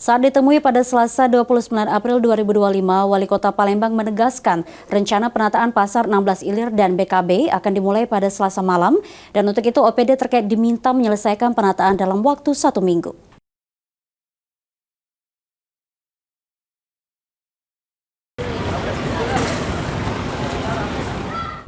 Saat ditemui pada Selasa 29 April 2025, Wali Kota Palembang menegaskan rencana penataan Pasar 16 Ilir dan BKB akan dimulai pada Selasa malam, dan untuk itu OPD terkait diminta menyelesaikan penataan dalam waktu 1 minggu.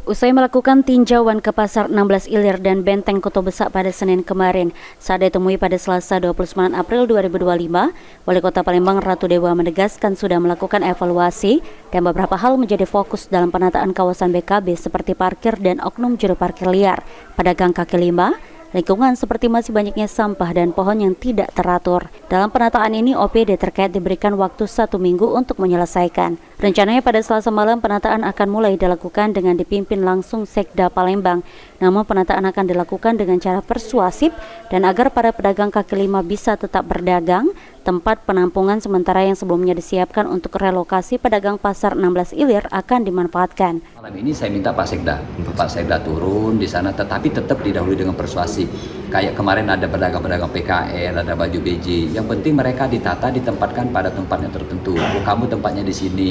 Usai melakukan tinjauan ke Pasar 16 Ilir dan Benteng Kota Besak pada Senin kemarin, saat ditemui pada Selasa 29 April 2025, Wali Kota Palembang Ratu Dewa menegaskan sudah melakukan evaluasi dan beberapa hal menjadi fokus dalam penataan kawasan BKB seperti parkir dan oknum juru parkir liar, pedagang kaki lima, lingkungan seperti masih banyaknya sampah dan pohon yang tidak teratur. Dalam penataan ini, OPD terkait diberikan waktu 1 minggu untuk menyelesaikan. Rencananya pada Selasa malam penataan akan mulai dilakukan dengan dipimpin langsung Sekda Palembang. Namun penataan akan dilakukan dengan cara persuasif dan agar para pedagang kaki lima bisa tetap berdagang. Tempat penampungan sementara yang sebelumnya disiapkan untuk relokasi pedagang Pasar 16 Ilir akan dimanfaatkan. Malam ini saya minta Pak Sekda turun di sana, tetapi tetap didahului dengan persuasif. Kayak kemarin ada pedagang-pedagang PKL, ada baju BJ. Yang penting mereka ditata, ditempatkan pada tempatnya tertentu. Oh, kamu tempatnya di sini,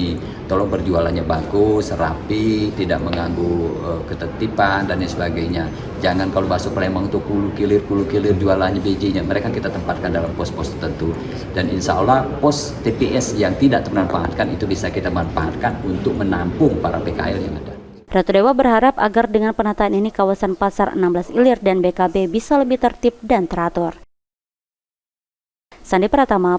tolong berjualannya bagus, rapi, tidak mengganggu ketertiban dan lain sebagainya. Jangan kalau masuk Palembang itu kulu kilir jualannya BJ-nya. Mereka kita tempatkan dalam pos-pos tertentu. Dan insya Allah pos TPS yang tidak termanfaatkan itu bisa kita manfaatkan untuk menampung para PKL yang ada. Ratu Dewa berharap agar dengan penataan ini kawasan Pasar 16 Ilir dan BKB bisa lebih tertib dan teratur. Sandi Pratama,